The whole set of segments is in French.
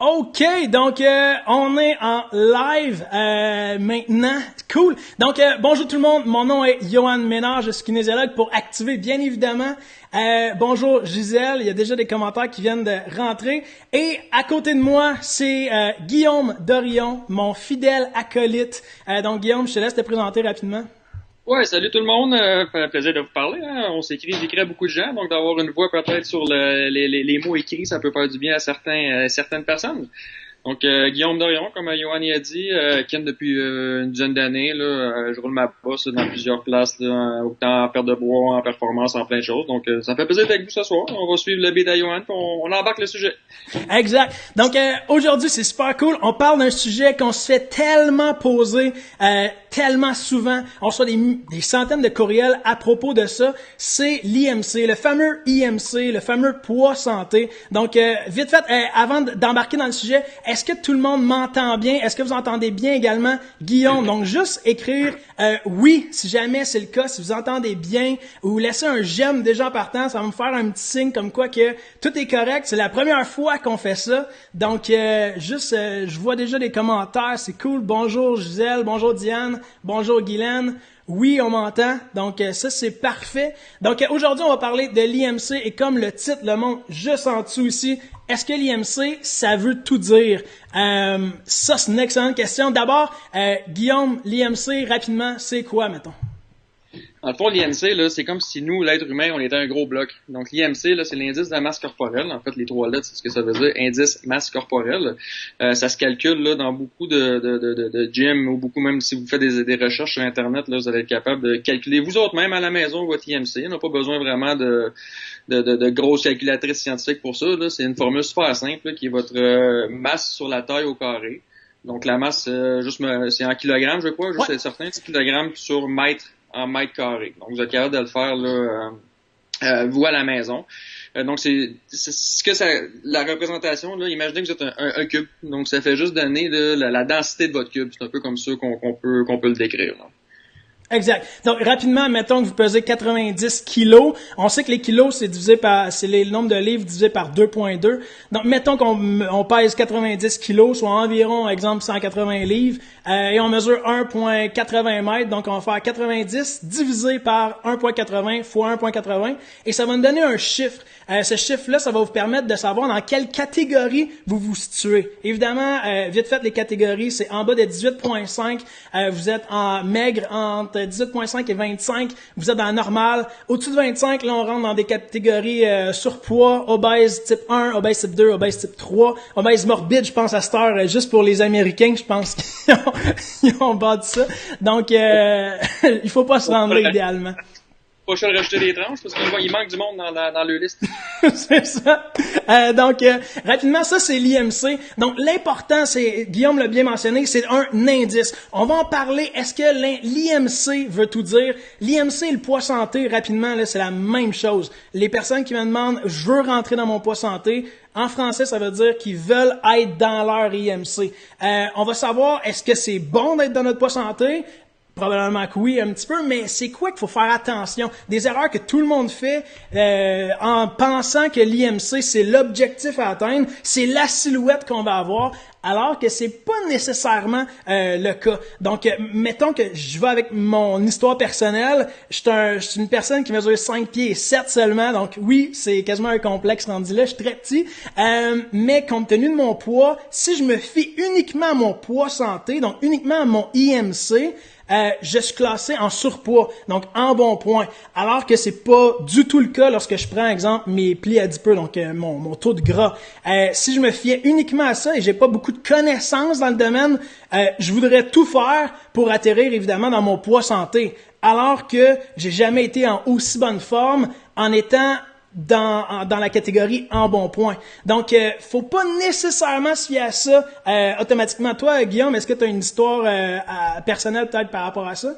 OK, donc on est en live maintenant. Cool. Donc bonjour tout le monde, mon nom est Johan Ménard, je suis kinésiologue pour activer bien évidemment. Bonjour Gisèle, il y a déjà des commentaires qui viennent de rentrer. Et à côté de moi, c'est Guillaume Dorion, mon fidèle acolyte. Donc Guillaume, je te laisse te présenter rapidement. Ouais, salut tout le monde, fait plaisir de vous parler. Hein. J'écris à beaucoup de gens, donc d'avoir une voix peut-être sur les mots écrits, ça peut faire du bien à certaines personnes. Donc Guillaume Dorion, comme Johan y a dit, ken depuis une dizaine d'années, là, je roule ma bosse là, dans plusieurs places, là, autant en perte de bois, en performance, en plein de choses. Donc ça me fait plaisir d'être avec vous ce soir. On va suivre le bid à Johan, puis on embarque le sujet. Exact. Donc aujourd'hui, c'est super cool. On parle d'un sujet qu'on se fait tellement poser, tellement souvent. On reçoit des centaines de courriels à propos de ça. C'est l'IMC, le fameux IMC, le fameux poids santé. Donc vite fait, avant d'embarquer dans le sujet, est-ce que tout le monde m'entend bien? Est-ce que vous entendez bien également, Guillaume? Donc juste écrire oui, si jamais c'est le cas, si vous entendez bien, ou laissez un j'aime déjà en partant, ça va me faire un petit signe comme quoi que tout est correct. C'est la première fois qu'on fait ça. Donc je vois déjà des commentaires, c'est cool. Bonjour Gisèle, bonjour Diane, bonjour Guylaine. Oui, on m'entend. Donc ça c'est parfait. Donc aujourd'hui, on va parler de l'IMC et comme le titre le montre juste en dessous ici, est-ce que l'IMC, ça veut tout dire? Ça, c'est une excellente question. D'abord, Guillaume, l'IMC, rapidement, c'est quoi, mettons? Dans le fond, l'IMC, là, c'est comme si nous, l'être humain, on était un gros bloc. Donc, l'IMC, là, c'est l'indice de la masse corporelle. En fait, les 3 lettres, c'est ce que ça veut dire. Indice masse corporelle. Ça se calcule, là, dans beaucoup de gyms ou beaucoup, même si vous faites des recherches sur Internet, là, vous allez être capable de calculer vous autres même à la maison votre IMC. On n'a pas besoin vraiment de grosses calculatrices scientifiques pour ça, là. C'est une formule super simple, là, qui est votre masse sur la taille au carré. Donc, la masse, c'est en kilogrammes, je crois, juste être certain, c'est kilogrammes sur mètre en mètre carré. Donc, vous êtes capable de le faire là, vous à la maison. Donc, c'est ce que ça, la représentation, là, imaginez que vous êtes un cube. Donc, ça fait juste donner là, la densité de votre cube. C'est un peu comme ça qu'on peut le décrire, là. Exact. Donc, rapidement, mettons que vous pesez 90 kilos. On sait que les kilos, c'est le nombre de livres divisé par 2.2. Donc, mettons qu'on pèse 90 kilos, soit environ, exemple, 180 livres, et on mesure 1.80 mètres. Donc, on va faire 90 divisé par 1.80 fois 1.80, et ça va nous donner un chiffre. Ce chiffre-là, ça va vous permettre de savoir dans quelle catégorie vous vous situez. Évidemment, vite fait, les catégories, c'est en bas de 18.5. Vous êtes en maigre entre 18.5 et 25. Vous êtes dans la normale. Au-dessus de 25, là, on rentre dans des catégories surpoids, obèse type 1, obèse type 2, obèse type 3, obèse morbide, je pense à cette heure, juste pour les Américains, je pense qu'ils ont bâti ça. Donc, il faut pas se rendre là, idéalement. Pas cher de rajouter des tranches parce qu'il manque du monde dans leur liste. C'est ça. Donc, rapidement, ça, c'est l'IMC. Donc, l'important, c'est, Guillaume l'a bien mentionné, c'est un indice. On va en parler. Est-ce que l'IMC veut tout dire? L'IMC et le poids santé, rapidement, là, c'est la même chose. Les personnes qui me demandent, je veux rentrer dans mon poids santé, en français, ça veut dire qu'ils veulent être dans leur IMC. On va savoir, est-ce que c'est bon d'être dans notre poids santé? Probablement que oui, un petit peu, mais c'est quoi qu'il faut faire attention? Des erreurs que tout le monde fait en pensant que l'IMC, c'est l'objectif à atteindre, c'est la silhouette qu'on va avoir, alors que c'est pas nécessairement le cas. Donc, mettons que je vais avec mon histoire personnelle, je suis une personne qui mesure 5 pieds et 7 seulement, donc oui, c'est quasiment un complexe rendu là, je suis très petit, mais compte tenu de mon poids, si je me fie uniquement à mon poids santé, donc uniquement à mon IMC, je suis classé en surpoids, donc en bon point, alors que c'est pas du tout le cas lorsque je prends, exemple, mes plis adipeux, donc mon taux de gras. Si je me fiais uniquement à ça et j'ai pas beaucoup de connaissances dans le domaine, je voudrais tout faire pour atterrir évidemment dans mon poids santé, alors que j'ai jamais été en aussi bonne forme en étant dans la catégorie en bon point. Donc, faut pas nécessairement se fier à ça automatiquement. Toi, Guillaume, est-ce que tu as une histoire personnelle peut-être par rapport à ça?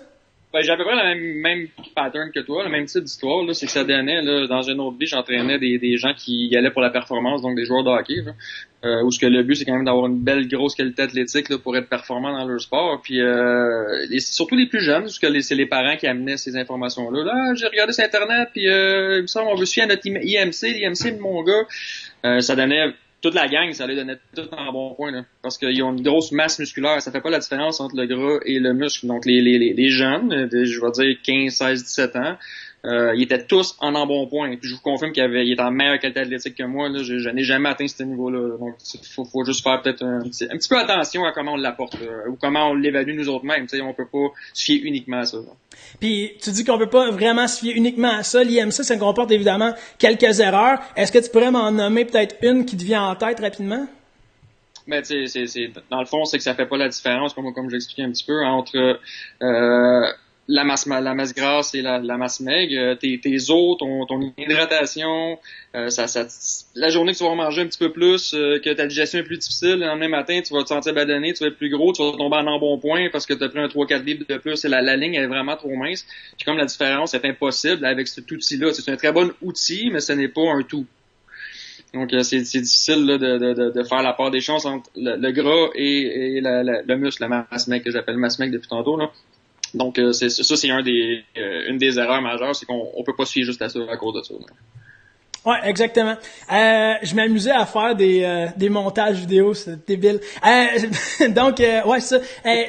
Ben, j'ai à peu près le même pattern que toi, le même type d'histoire, là, c'est que ça donnait, là, dans une autre vie, j'entraînais des gens qui y allaient pour la performance, donc des joueurs de hockey, là, où ce que le but, c'est quand même d'avoir une belle grosse qualité athlétique, là, pour être performant dans leur sport, puis surtout les plus jeunes, parce que c'est les parents qui amenaient ces informations-là. Là, j'ai regardé sur Internet, puis il me semble on veut suivre notre IMC, l'IMC de mon gars, ça donnait toute la gang, ça les donnait tout en bon point, là. Parce qu'ils ont une grosse masse musculaire. Ça fait pas la différence entre le gras et le muscle. Donc, les jeunes, je vais dire 15, 16, 17 ans, ils étaient tous en embonpoint. Puis je vous confirme qu'ils étaient en meilleure qualité athlétique que moi. Là. Je n'ai jamais atteint ce niveau-là. Donc, faut juste faire peut-être un petit peu attention à comment on l'apporte, ou comment on l'évalue nous autres mêmes. T'sais, on peut pas se fier uniquement à ça. Là. Puis tu dis qu'on peut pas vraiment se fier uniquement à ça. L'IMC, ça comporte évidemment quelques erreurs. Est-ce que tu pourrais m'en nommer peut-être une qui te vient en tête rapidement? Ben, tu sais, dans le fond, c'est que ça fait pas la différence, comme j'expliquais un petit peu, entre la masse grasse et la masse maigre, tes os, ton hydratation, la journée que tu vas manger un petit peu plus, que ta digestion est plus difficile, le lendemain matin, tu vas te sentir badonné, tu vas être plus gros, tu vas tomber en embonpoint parce que tu as pris un 3-4 livres de plus et la ligne est vraiment trop mince. Puis comme la différence est impossible avec cet outil-là, c'est un très bon outil, mais ce n'est pas un tout. Donc, c'est difficile là, de faire la part des choses entre le gras et le muscle, la masse maigre que j'appelle masse maigre depuis tantôt, là. Donc, c'est une des erreurs majeures, c'est qu'on peut pas se fier juste à ça à cause de ça. Là. Ouais, exactement. Je m'amusais à faire des montages vidéo, c'est débile. Donc, ouais, ça.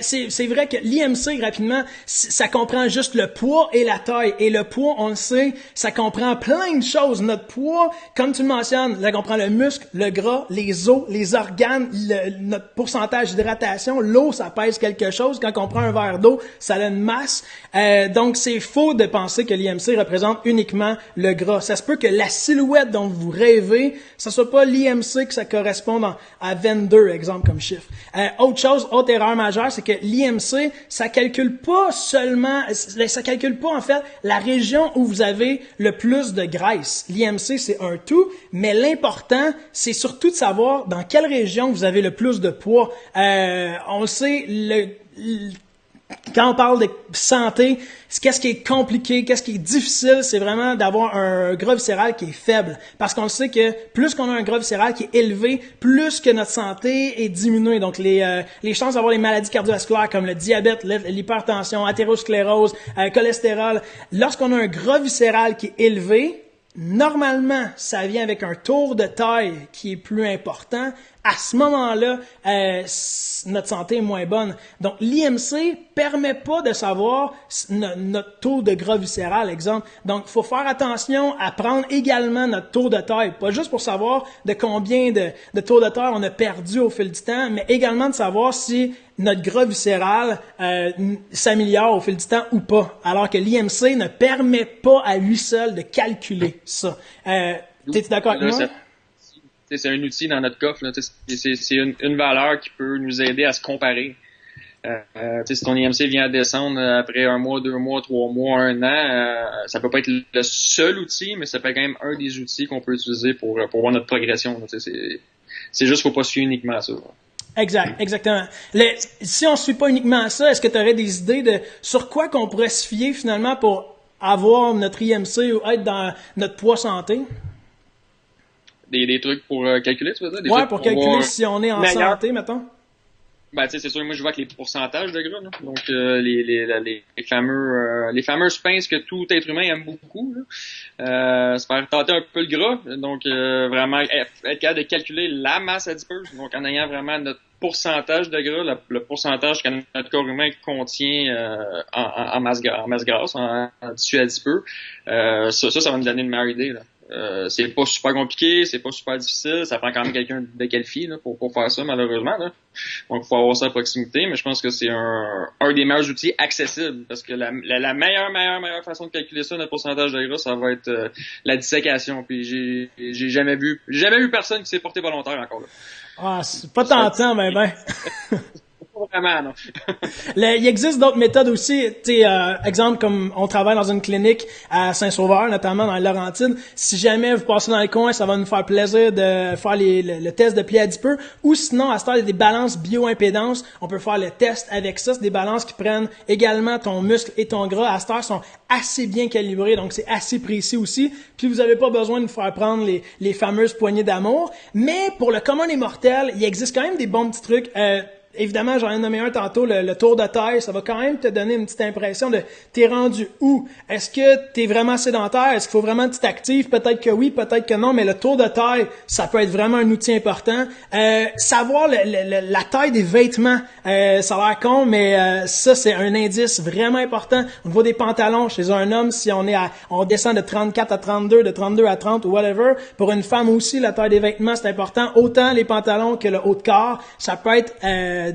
C'est vrai que l'IMC, rapidement, ça comprend juste le poids et la taille. Et le poids, on le sait, ça comprend plein de choses. Notre poids, comme tu le mentionnes, ça comprend le muscle, le gras, les os, les organes, notre pourcentage d'hydratation. L'eau, ça pèse quelque chose. Quand on prend un verre d'eau, ça a une masse. Donc, c'est faux de penser que l'IMC représente uniquement le gras. Ça se peut que la silhouette dont vous rêvez, ça soit pas l'IMC que ça corresponde à 22, exemple, comme chiffre. Autre erreur majeure, c'est que l'IMC, ça calcule pas en fait la région où vous avez le plus de graisse. L'IMC, c'est un tout, mais l'important, c'est surtout de savoir dans quelle région vous avez le plus de poids. On le sait, quand on parle de santé, qu'est-ce qui est compliqué, qu'est-ce qui est difficile, c'est vraiment d'avoir un gras viscéral qui est faible. Parce qu'on sait que plus qu'on a un gras viscéral qui est élevé, plus que notre santé est diminuée. Donc, les chances d'avoir les maladies cardiovasculaires comme le diabète, l'hypertension, athérosclérose, cholestérol, lorsqu'on a un gras viscéral qui est élevé, normalement, ça vient avec un tour de taille qui est plus important. À ce moment-là, notre santé est moins bonne. Donc, l'IMC permet pas de savoir notre taux de gras viscéral, exemple. Donc, il faut faire attention à prendre également notre taux de taille. Pas juste pour savoir de combien de taux de taille on a perdu au fil du temps, mais également de savoir si notre gras viscéral s'améliore au fil du temps ou pas. Alors que l'IMC ne permet pas à lui seul de calculer ça. T'es-tu d'accord avec moi? C'est un outil dans notre coffre. Là, c'est une valeur qui peut nous aider à se comparer. Si ton IMC vient à descendre après 1 mois, 2 mois, 3 mois, 1 an, ça peut pas être le seul outil, mais ça peut être quand même un des outils qu'on peut utiliser pour voir notre progression. Là, c'est juste qu'il faut pas se fier uniquement à ça. Exactement. Si on se fie pas uniquement à ça, est-ce que tu aurais des idées sur quoi qu'on pourrait se fier finalement pour avoir notre IMC ou être dans notre poids santé? Des trucs pour calculer, tu veux dire? Ouais, pour calculer si on est en santé, mettons. Ben, tu sais, c'est sûr, moi, je vois avec les pourcentages de gras, là. Donc, les fameuses pinces que tout être humain aime beaucoup, là. Se faire tâter un peu le gras. Donc, vraiment, être capable de calculer la masse adipeuse. Donc, en ayant vraiment notre pourcentage de gras, le pourcentage que notre corps humain contient en masse grasse, en tissu adipeux, ça va nous donner une meilleure idée, là. C'est pas super compliqué, c'est pas super difficile, ça prend quand même quelqu'un de qualifié là, pour faire ça malheureusement. Là. Donc il faut avoir ça à proximité, mais je pense que c'est un des meilleurs outils accessibles parce que la meilleure façon de calculer ça, notre pourcentage de gras, ça va être la dissécation. Puis j'ai jamais vu personne qui s'est porté volontaire encore là. Ah, c'est pas tentant, mais ben. Vraiment, non. Il existe d'autres méthodes aussi. Exemple, comme on travaille dans une clinique à Saint-Sauveur, notamment dans les Laurentides. Si jamais vous passez dans les coins, ça va nous faire plaisir de faire le test de pli adipeux. Ou sinon, à ce temps, il y a des balances bioimpédance. On peut faire le test avec ça. C'est des balances qui prennent également ton muscle et ton gras. À cette heure, sont assez bien calibrés, donc c'est assez précis aussi. Puis vous n'avez pas besoin de vous faire prendre les fameuses poignées d'amour. Mais pour le commun des mortels, il existe quand même des bons petits trucs. évidemment, j'en ai nommé un tantôt, le tour de taille, ça va quand même te donner une petite impression de t'es rendu où? Est-ce que t'es vraiment sédentaire? Est-ce qu'il faut vraiment que tu t'actives? Peut-être que oui, peut-être que non, mais le tour de taille, ça peut être vraiment un outil important. Savoir la taille des vêtements, ça a l'air con, mais ça, c'est un indice vraiment important. Au niveau des pantalons, chez un homme, si on descend de 34 à 32, de 32 à 30 ou whatever, pour une femme aussi, la taille des vêtements, c'est important. Autant les pantalons que le haut de corps, ça peut être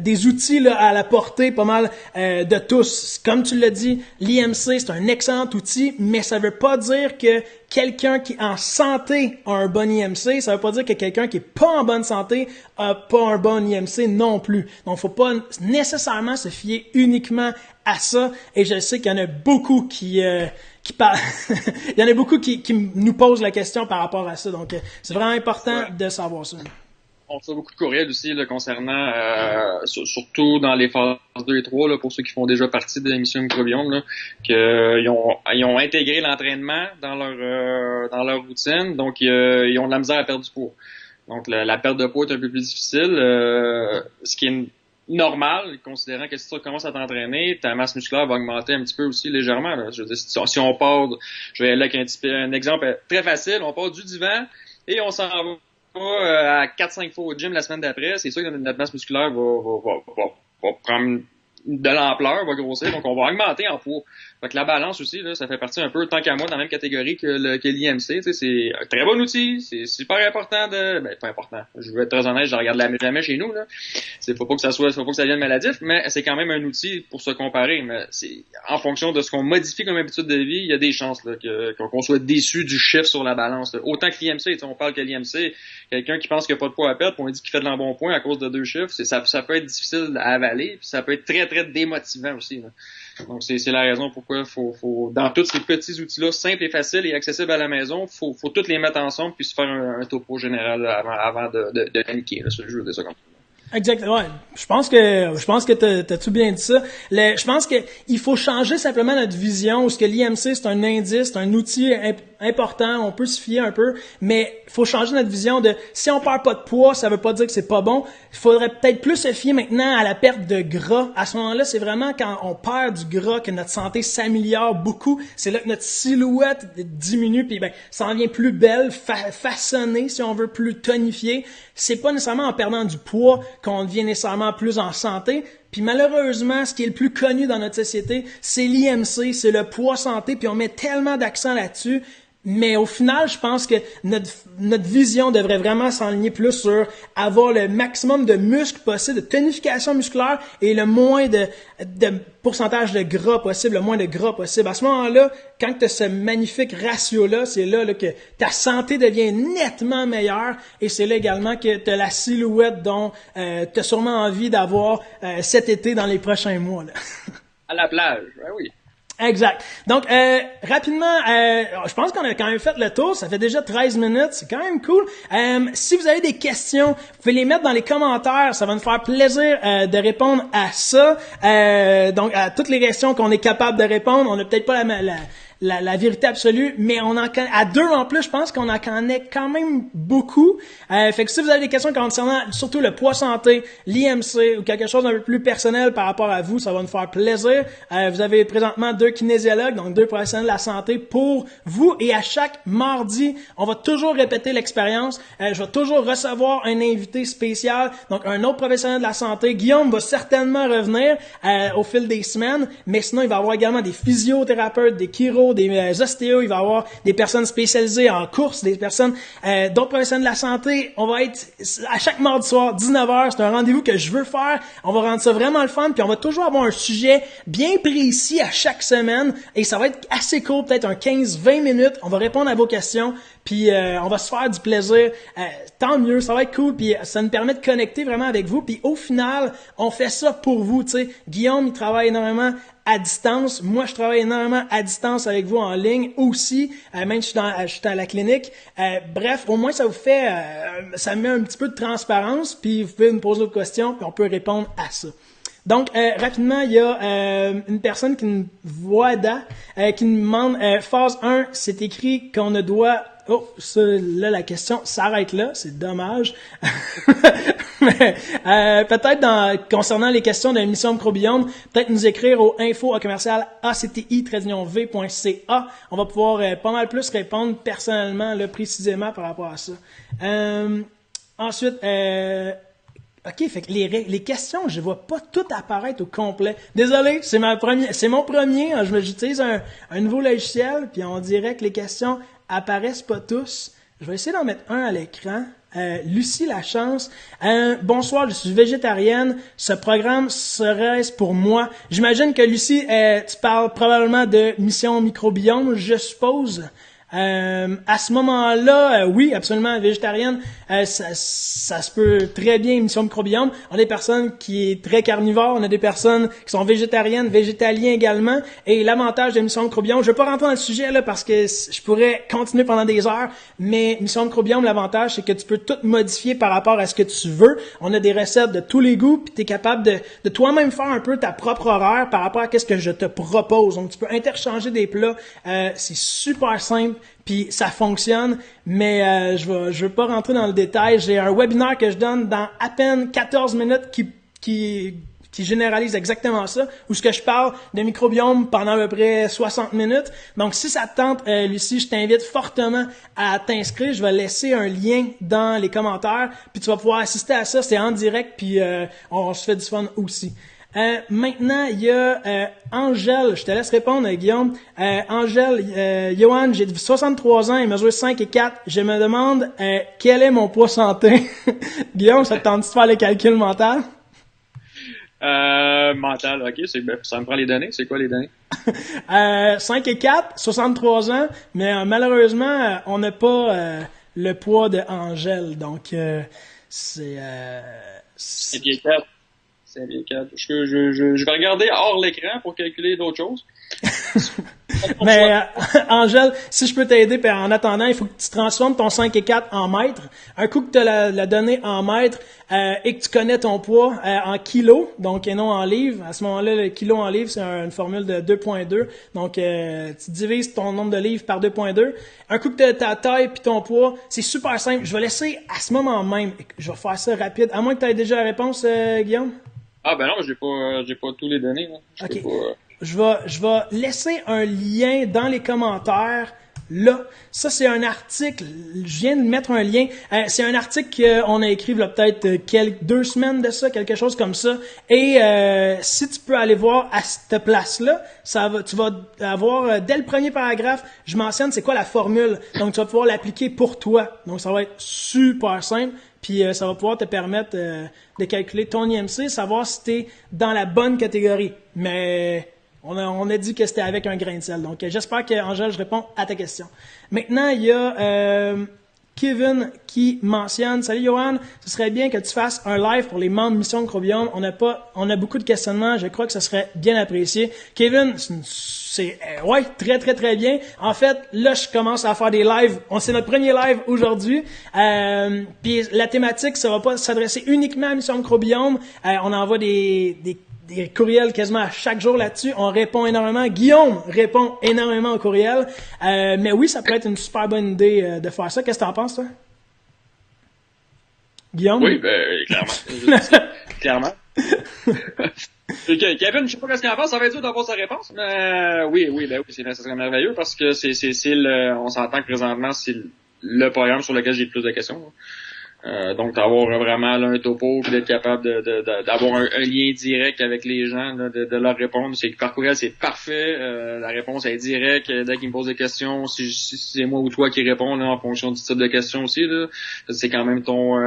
des outils là, à la portée pas mal de tous. Comme tu l'as dit, l'IMC, c'est un excellent outil, mais ça veut pas dire que quelqu'un qui est en santé a un bon IMC, ça veut pas dire que quelqu'un qui est pas en bonne santé a pas un bon IMC non plus. Donc, faut pas nécessairement se fier uniquement à ça. Et je sais qu'il y en a beaucoup qui parlent, il y en a beaucoup qui nous posent la question par rapport à ça. Donc, c'est vraiment important de savoir ça. On reçoit beaucoup de courriels aussi là, concernant, surtout dans les phases 2 et 3, là, pour ceux qui font déjà partie de l'émission Microbiome, qu'ils ont intégré l'entraînement dans leur routine, donc ils ont de la misère à perdre du poids. Donc la perte de poids est un peu plus difficile, ce qui est normal, considérant que si tu commences à t'entraîner, ta masse musculaire va augmenter un petit peu aussi légèrement. Là. Je veux dire, si on part, je vais aller avec un exemple très facile, on part du divan et on s'en va à 4-5 fois au gym la semaine d'après, c'est sûr que notre masse musculaire va prendre de l'ampleur, va grossir, donc on va augmenter en poids. Fait que la balance aussi, là, ça fait partie un peu, tant qu'à moi, dans la même catégorie que l'IMC. Tu sais, c'est un très bon outil, c'est super important pas important. Je veux être très honnête, je regarde jamais chez nous, là. Faut pas que ça devienne maladif, mais c'est quand même un outil pour se comparer. Mais c'est, en fonction de ce qu'on modifie comme habitude de vie, il y a des chances, là, qu'on soit déçu du chiffre sur la balance, là. Autant que l'IMC, tu sais, on parle que l'IMC, quelqu'un qui pense qu'il n'y a pas de poids à perdre, puis on dit qu'il fait de l'embonpoint à cause de 2 chiffres, ça peut être difficile à avaler, puis ça peut être très, très démotivant aussi, là. Donc, c'est la raison pourquoi faut dans tous ces petits outils-là, simples et faciles et accessibles à la maison, faut tous les mettre ensemble puis se faire un topo général avant de paniquer, là, je veux dire ça comme ça. Exact. Ouais. Je pense que t'as tout bien dit ça. Je pense que il faut changer simplement notre vision, où ce que l'IMC c'est un indice, c'est un outil important, on peut se fier un peu, mais il faut changer notre vision de si on perd pas de poids, ça veut pas dire que c'est pas bon. Il faudrait peut-être plus se fier maintenant à la perte de gras. À ce moment-là, c'est vraiment quand on perd du gras que notre santé s'améliore beaucoup. C'est là que notre silhouette diminue, puis ça en vient plus belle, façonnée, si on veut, plus tonifiée. C'est pas nécessairement en perdant du poids qu'on devient nécessairement plus en santé. Puis malheureusement, ce qui est le plus connu dans notre société, c'est l'IMC, c'est le poids santé, puis on met tellement d'accent là-dessus. Mais au final, je pense que notre vision devrait vraiment s'enligner plus sur avoir le maximum de muscles possible, de tonification musculaire et le moins de pourcentage de gras possible, le moins de gras possible. À ce moment-là, quand tu as ce magnifique ratio-là, c'est là que ta santé devient nettement meilleure et c'est là également que tu as la silhouette dont tu as sûrement envie d'avoir cet été dans les prochains mois. Là. À la plage, ben oui. Exact. Donc, rapidement, je pense qu'on a quand même fait le tour. Ça fait déjà 13 minutes. C'est quand même cool. Si vous avez des questions, vous pouvez les mettre dans les commentaires. Ça va nous faire plaisir de répondre à ça. Donc, à toutes les questions qu'on est capable de répondre. On n'a peut-être pas la vérité absolue, mais on en à 2 en plus, je pense qu'on en connaît quand même beaucoup. Fait que si vous avez des questions concernant surtout le poids santé, l'IMC ou quelque chose d'un peu plus personnel par rapport à vous, ça va nous faire plaisir. Vous avez présentement 2 kinésiologues, donc 2 professionnels de la santé pour vous. Et à chaque mardi, on va toujours répéter l'expérience. Je vais toujours recevoir un invité spécial, donc un autre professionnel de la santé. Guillaume va certainement revenir au fil des semaines, mais sinon il va y avoir également des physiothérapeutes, des chiros, des ostéos, il va y avoir des personnes spécialisées en course, des personnes, d'autres professionnels de la santé. On va être à chaque mardi soir, 19h, c'est un rendez-vous que je veux faire. On va rendre ça vraiment le fun, puis on va toujours avoir un sujet bien précis à chaque semaine, et ça va être assez court, peut-être un 15-20 minutes. On va répondre à vos questions, puis on va se faire du plaisir. Tant mieux, ça va être cool, puis ça nous permet de connecter vraiment avec vous, puis au final, on fait ça pour vous, tu sais. Guillaume, il travaille énormément à distance. Moi, je travaille énormément à distance avec vous en ligne aussi, même si je suis à la clinique. Bref, au moins, ça vous fait, ça met un petit peu de transparence, puis vous pouvez me poser vos questions, puis on peut répondre à ça. Donc, rapidement, il y a une personne qui nous voit qui nous demande, phase 1, c'est écrit qu'on ne doit ça, là, la question s'arrête là. C'est dommage. Mais, peut-être concernant les questions de l'émission Microbiome, peut-être nous écrire au info@acti-v.ca. On va pouvoir pas mal plus répondre personnellement, là, précisément par rapport à ça. Ensuite, OK, fait que les questions, je vois pas tout apparaître au complet. Désolé, c'est mon premier. J'utilise un nouveau logiciel, puis on dirait que les questions apparaissent pas tous. Je vais essayer d'en mettre un à l'écran. Lucie Lachance. Bonsoir, je suis végétarienne. Ce programme serait-ce pour moi? J'imagine que Lucie, tu parles probablement de Mission Microbiome, je suppose. À ce moment-là, oui, absolument, végétarienne, ça se peut très bien, Mission Microbiome. On a des personnes qui sont très carnivores, on a des personnes qui sont végétariennes, végétaliens également. Et l'avantage de Mission Microbiome, je vais pas rentrer dans le sujet là parce que je pourrais continuer pendant des heures, mais Mission Microbiome, l'avantage, c'est que tu peux tout modifier par rapport à ce que tu veux. On a des recettes de tous les goûts, puis tu es capable de toi-même faire un peu ta propre horaire par rapport à ce que je te propose. Donc, tu peux interchanger des plats. C'est super simple. Puis ça fonctionne, mais je veux pas rentrer dans le détail. J'ai un webinaire que je donne dans à peine 14 minutes qui généralise exactement ça, où ce que je parle de microbiome pendant à peu près 60 minutes. Donc si ça te tente, Lucie, je t'invite fortement à t'inscrire. Je vais laisser un lien dans les commentaires, puis tu vas pouvoir assister à ça. C'est en direct, puis on se fait du fun aussi. Maintenant, il y a Angèle. Je te laisse répondre, Guillaume. Angèle, Johan, j'ai 63 ans et mesure 5 et 4. Je me demande quel est mon poids santé. Guillaume, ça te tente de faire le calcul mental? Mental, ok. Ça me prend les données. C'est quoi les données? 5 et 4, 63 ans, mais malheureusement, on n'a pas le poids de Angèle. Donc, c'est... 5 et 4. Je vais regarder hors l'écran pour calculer d'autres choses. Mais Angèle, si je peux t'aider, en attendant, il faut que tu transformes ton 5 et 4 en mètres. Un coup que tu as la donnée en mètres et que tu connais ton poids en kilos, donc et non en livres, à ce moment-là, le kilo en livres, c'est une formule de 2.2. Donc, tu divises ton nombre de livres par 2.2. Un coup que tu as ta taille puis ton poids, c'est super simple. Je vais laisser à ce moment même, je vais faire ça rapide, à moins que tu aies déjà la réponse, Guillaume. Ah ben non, j'ai pas tous les données. Là. OK. Je vais laisser un lien dans les commentaires. Là, ça c'est un article. Je viens de mettre un lien. C'est un article qu'on a écrit il y a peut-être 2 semaines de ça, quelque chose comme ça. Et si tu peux aller voir à cette place-là, tu vas avoir dès le premier paragraphe, je mentionne c'est quoi la formule. Donc tu vas pouvoir l'appliquer pour toi. Donc ça va être super simple. Puis ça va pouvoir te permettre de calculer ton IMC, savoir si tu es dans la bonne catégorie. Mais on a dit que c'était avec un grain de sel. Donc j'espère que Angèle, je réponds à ta question. Maintenant, il y a Kevin qui mentionne: salut Johan, ce serait bien que tu fasses un live pour les membres Mission Microbiome. On a beaucoup de questionnements, je crois que ce serait bien apprécié. Kevin, c'est ouais, très très très bien. En fait, là je commence à faire des lives. C'est notre premier live aujourd'hui. Puis la thématique, ça va pas s'adresser uniquement à Mission Microbiome. On envoie des courriels quasiment à chaque jour là-dessus. On répond énormément. Guillaume répond énormément aux courriels. Mais oui, ça pourrait être une super bonne idée de faire ça. Qu'est-ce que t'en penses, toi? Guillaume? Oui, clairement. Clairement. Kevin, je sais pas ce qu'il en pense, ça va être dur d'avoir sa réponse. Mais oui, ça serait merveilleux parce que on s'entend que présentement, c'est le programme sur lequel j'ai le plus de questions. Donc d'avoir vraiment là, un topo puis d'être capable d'avoir un lien direct avec les gens, là, de leur répondre. Par courriel, c'est parfait. La réponse est directe. Dès qu'ils me posent des questions, si c'est moi ou toi qui réponds là, en fonction du type de question aussi, là, c'est quand même ton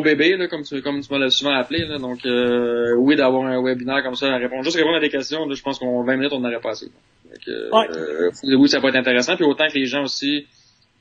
bébé, là, comme tu m'as souvent appelé. Là. Donc oui, d'avoir un webinaire comme ça, juste répondre à des questions, là, je pense qu'en 20 minutes, on n'aurait pas assez. Oui, ça peut être intéressant. Puis autant que les gens aussi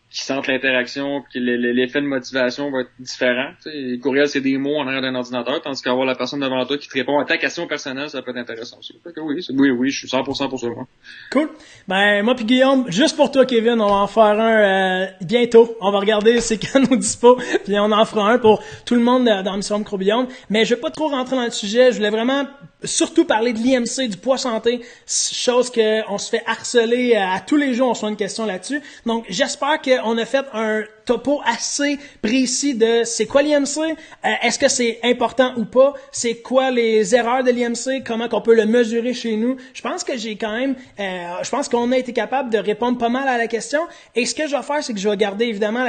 qui sentent l'interaction, puis l'effet de motivation va être différent. Tu sais, les courriels, c'est des mots en arrière d'un ordinateur, tandis qu'avoir la personne devant toi qui te répond à ta question personnelle, ça peut être intéressant aussi. Fait que oui, je suis 100% pour ça, moi. Cool. Ben, moi puis Guillaume, juste pour toi, Kevin, on va en faire un bientôt. On va regarder c'est quand nous dispo, puis on en fera un pour tout le monde dans Mission Microbiome. Mais je vais pas trop rentrer dans le sujet. Je voulais vraiment surtout parler de l'IMC, du poids santé, chose que on se fait harceler à tous les jours, on se fait une question là-dessus. Donc, j'espère qu'on a fait un topo assez précis de c'est quoi l'IMC, est-ce que c'est important ou pas, c'est quoi les erreurs de l'IMC, comment qu'on peut le mesurer chez nous. Je pense que je pense qu'on a été capable de répondre pas mal à la question. Et ce que je vais faire, c'est que je vais garder évidemment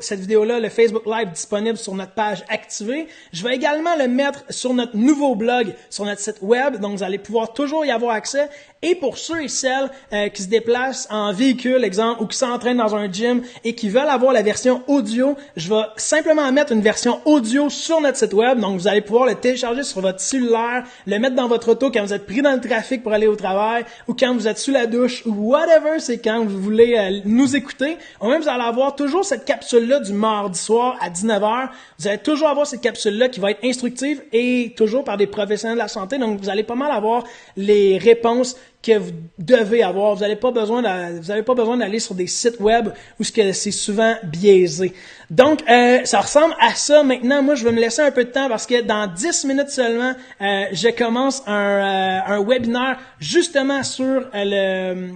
cette vidéo-là, le Facebook Live disponible sur notre page activée. Je vais également le mettre sur notre nouveau blog, sur notre site web, donc vous allez pouvoir toujours y avoir accès. Et pour ceux et celles qui se déplacent en véhicule, exemple, ou qui s'entraînent dans un gym et qui veulent avoir la version audio, je vais simplement mettre une version audio sur notre site web. Donc, vous allez pouvoir le télécharger sur votre cellulaire, le mettre dans votre auto quand vous êtes pris dans le trafic pour aller au travail ou quand vous êtes sous la douche ou whatever, c'est quand vous voulez nous écouter. Ou même, vous allez avoir toujours cette capsule-là du mardi soir à 19h. Vous allez toujours avoir cette capsule-là qui va être instructive et toujours par des professionnels de la santé. Donc, vous allez pas mal avoir les réponses que vous devez avoir. Vous n'avez pas besoin d'aller sur des sites web où c'est souvent biaisé. Donc, ça ressemble à ça. Maintenant, moi, je vais me laisser un peu de temps parce que dans 10 minutes seulement, je commence un webinaire justement sur le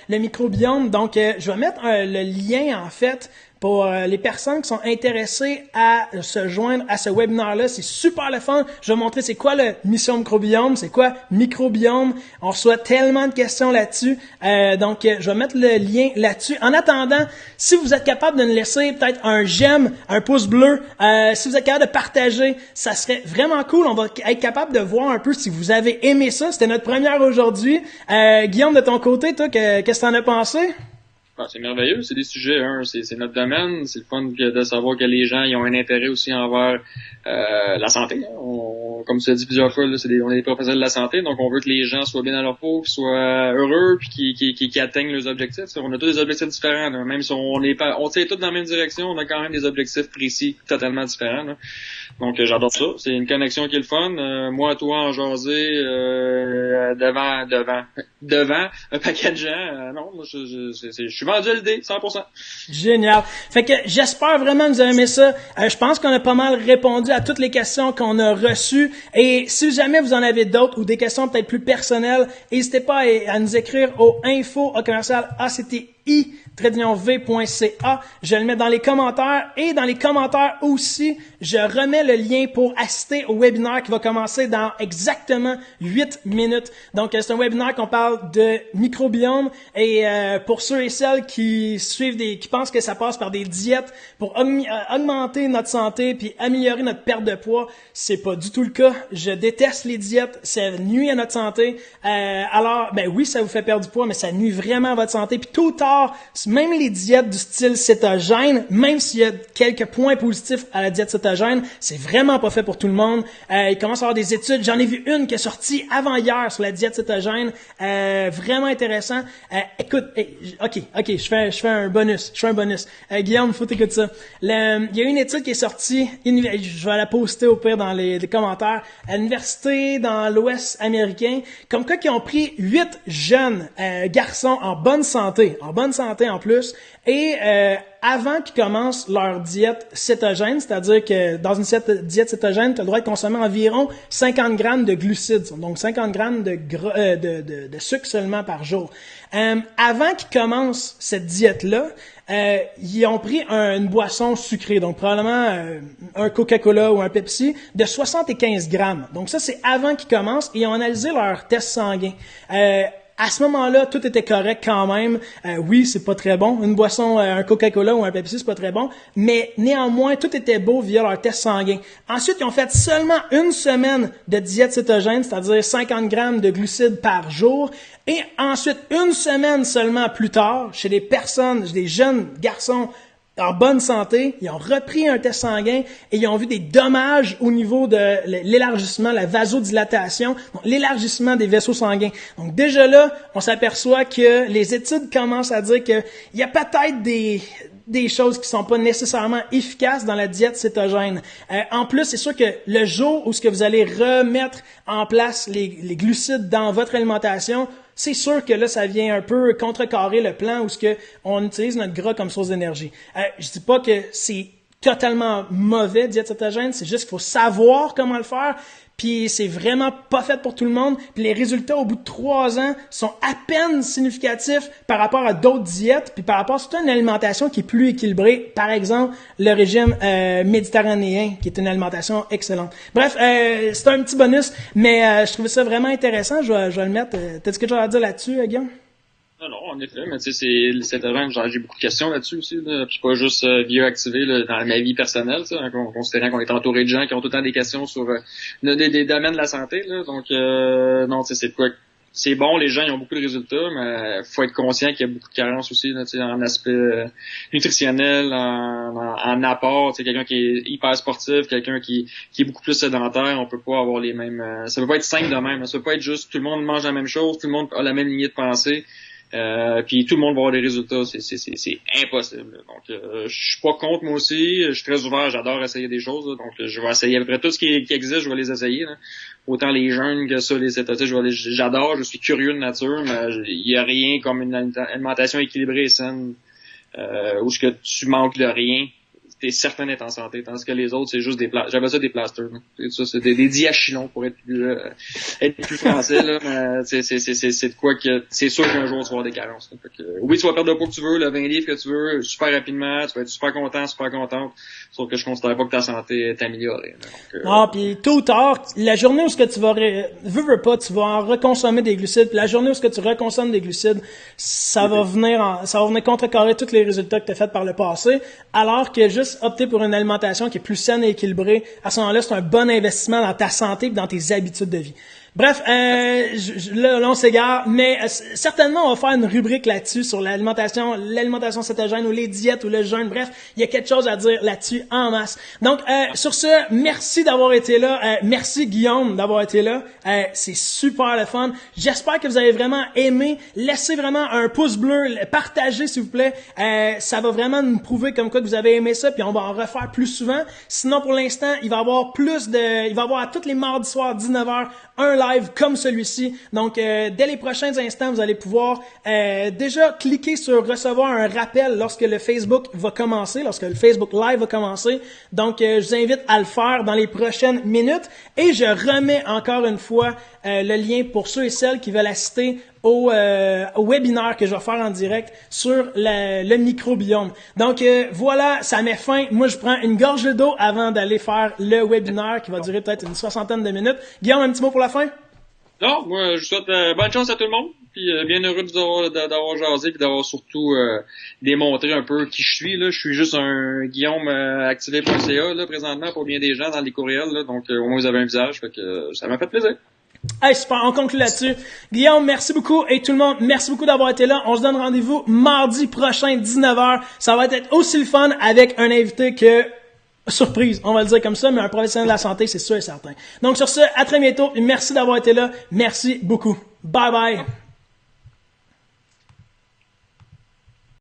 microbiome. Donc, je vais mettre le lien, en fait, pour les personnes qui sont intéressées à se joindre à ce webinaire-là. C'est super le fun. Je vais montrer c'est quoi le mission microbiome, c'est quoi microbiome. On reçoit tellement de questions là-dessus. Donc, je vais mettre le lien là-dessus. En attendant, si vous êtes capable de nous laisser peut-être un j'aime, un pouce bleu, si vous êtes capable de partager, ça serait vraiment cool. On va être capable de voir un peu si vous avez aimé ça. C'était notre première aujourd'hui. Guillaume, de ton côté, toi, qu'est-ce que t'en as pensé? Ah, c'est merveilleux, c'est des sujets, c'est notre domaine, c'est le fun de savoir que les gens ils ont un intérêt aussi envers la santé. Comme tu as dit plusieurs fois, là, on est des professionnels de la santé, donc on veut que les gens soient bien dans leur peau, qu'ils soient heureux, puis qu'ils atteignent leurs objectifs. On a tous des objectifs différents, là. Même si on tire tous dans la même direction, on a quand même des objectifs précis, totalement différents. Là. Donc j'adore ça. C'est une connexion qui est le fun. Moi, toi, en jaser devant un paquet de gens. Non, moi je suis vendu à l'idée, 100%. Génial. Fait que j'espère vraiment que vous avez aimé ça. Je pense qu'on a pas mal répondu à toutes les questions qu'on a reçues. Et si jamais vous en avez d'autres ou des questions peut-être plus personnelles, n'hésitez pas à nous écrire au info@acti-v.ca. Je le mets dans les commentaires et dans les commentaires aussi, je remets le lien pour assister au webinaire qui va commencer dans exactement 8 minutes. Donc, c'est un webinaire qu'on parle de microbiome et pour ceux et celles qui qui pensent que ça passe par des diètes pour augmenter notre santé puis améliorer notre perte de poids, c'est pas du tout le cas. Je déteste les diètes, ça nuit à notre santé. Alors, ben oui, ça vous fait perdre du poids, mais ça nuit vraiment à votre santé. Puis tôt ou tard, même les diètes du style cétogène, même s'il y a quelques points positifs à la diète cétogène, c'est vraiment pas fait pour tout le monde. Il commence à y avoir des études. J'en ai vu une qui est sortie avant hier sur la diète cétogène. Vraiment intéressant. Écoute, ok, je fais un bonus. Guillaume, faut t'écouter ça. Il y a une étude qui est sortie, je vais la poster au pire dans les commentaires, à l'université dans l'Ouest américain, comme quoi qui ont pris 8 jeunes garçons en bonne santé en plus, et avant qu'ils commencent leur diète cétogène, c'est-à-dire que dans une diète cétogène, tu as le droit de consommer environ 50 grammes de glucides, donc 50 grammes de sucre seulement par jour. Avant qu'ils commencent cette diète-là, ils ont pris une boisson sucrée, donc probablement un Coca-Cola ou un Pepsi, de 75 grammes. Donc ça, c'est avant qu'ils commencent, et ils ont analysé leur test sanguin. À ce moment-là, tout était correct quand même. Oui, c'est pas très bon. Une boisson, un Coca-Cola ou un Pepsi, c'est pas très bon. Mais néanmoins, tout était beau via leur test sanguin. Ensuite, ils ont fait seulement une semaine de diète cétogène, c'est-à-dire 50 grammes de glucides par jour. Et ensuite, une semaine seulement plus tard, chez des jeunes garçons en bonne santé, ils ont repris un test sanguin et ils ont vu des dommages au niveau de l'élargissement, la vasodilatation, donc l'élargissement des vaisseaux sanguins. Donc déjà là, on s'aperçoit que les études commencent à dire qu'il y a peut-être des choses qui sont pas nécessairement efficaces dans la diète cétogène. En plus, c'est sûr que le jour où ce que vous allez remettre en place les glucides dans votre alimentation, c'est sûr que là, ça vient un peu contrecarrer le plan où ce que on utilise notre gras comme source d'énergie. Je dis pas que c'est totalement mauvais, diète cétogène, c'est juste qu'il faut savoir comment le faire. puis c'est vraiment pas fait pour tout le monde, puis les résultats au bout de 3 ans sont à peine significatifs par rapport à d'autres diètes, puis par rapport surtout à une alimentation qui est plus équilibrée, par exemple le régime méditerranéen, qui est une alimentation excellente. Bref, c'est un petit bonus, mais je trouvais ça vraiment intéressant, je vais le mettre. T'as-tu quelque chose à dire là-dessus, Guillaume? Non, en effet, mais tu sais, c'est étonnant, j'ai beaucoup de questions là-dessus aussi, là. Puis pas juste vieux activé là, dans ma vie personnelle, ça, hein, considérant qu'on est entouré de gens qui ont tout le temps des questions sur des domaines de la santé, là. Donc non, tu sais, c'est de quoi. C'est bon, les gens ils ont beaucoup de résultats, mais faut être conscient qu'il y a beaucoup de carences aussi, là, tu sais, en aspect nutritionnel, en apport. Tu sais, quelqu'un qui est hyper sportif, quelqu'un qui est beaucoup plus sédentaire, on peut pas avoir les mêmes. Ça peut pas être simple de même. Ça peut pas être juste tout le monde mange la même chose, tout le monde a la même lignée de pensée. Puis tout le monde va avoir des résultats, c'est impossible. Donc je suis pas contre moi aussi, je suis très ouvert, j'adore essayer des choses, là. Donc je vais essayer à peu près tout ce qui existe, je vais les essayer, là. Autant les jeunes que ça, les cétacés, j'adore, je suis curieux de nature, mais il y a rien comme une alimentation équilibrée et saine où ce que tu manques de rien. T'es certain d'être en santé, tandis que les autres, c'est juste des j'avais ça des plasters, là. C'est des diachylons pour être plus français, là, mais c'est de quoi que, c'est sûr qu'un jour tu vas avoir des carences, là. Fait que, oui, tu vas perdre le poids que tu veux, le 20 livres que tu veux, super rapidement, tu vas être super content, super contente, sauf que je considère pas que ta santé est améliorée, là. Donc, Puis tôt ou tard, la journée où ce que tu vas, veux pas, tu vas en reconsommer des glucides, puis la journée où ce que tu reconsommes des glucides, ça va venir contrecarrer tous les résultats que tu as fait par le passé, alors que juste opter pour une alimentation qui est plus saine et équilibrée, à ce moment-là, c'est un bon investissement dans ta santé et dans tes habitudes de vie. Bref, là, on s'égare, mais certainement, on va faire une rubrique là-dessus sur l'alimentation cétogène ou les diètes ou le jeûne. Bref, il y a quelque chose à dire là-dessus en masse. Donc, sur ce, merci d'avoir été là. Merci, Guillaume, d'avoir été là. C'est super le fun. J'espère que vous avez vraiment aimé. Laissez vraiment un pouce bleu, partagez, s'il vous plaît. Ça va vraiment nous prouver comme quoi que vous avez aimé ça, puis on va en refaire plus souvent. Sinon, pour l'instant, il va y avoir à tous les mardis soirs, 19h, un live comme celui-ci. Donc, dès les prochains instants, vous allez pouvoir déjà cliquer sur recevoir un rappel lorsque le Facebook va commencer, lorsque le Facebook Live va commencer. Donc, je vous invite à le faire dans les prochaines minutes. Et je remets encore une fois le lien pour ceux et celles qui veulent assister au webinaire que je vais faire en direct sur le microbiome. Donc voilà, ça met fin. Moi, je prends une gorge d'eau avant d'aller faire le webinaire qui va durer peut-être une 60aine de minutes. Guillaume, un petit mot pour la fin? Non, moi, je souhaite bonne chance à tout le monde. Puis bien heureux d'avoir jasé et d'avoir surtout démontré un peu qui je suis. Là. Je suis juste un Guillaume activé.ca là présentement pour bien des gens dans les courriels. Là. Donc au moins vous avez un visage. Fait que ça m'a fait plaisir. Hey, super, on conclut là-dessus. Guillaume, merci beaucoup. Et tout le monde, merci beaucoup d'avoir été là. On se donne rendez-vous mardi prochain, 19h. Ça va être aussi le fun avec un invité que... Surprise, on va le dire comme ça, mais un professionnel de la santé, c'est sûr et certain. Donc sur ce, à très bientôt. Et merci d'avoir été là. Merci beaucoup. Bye bye.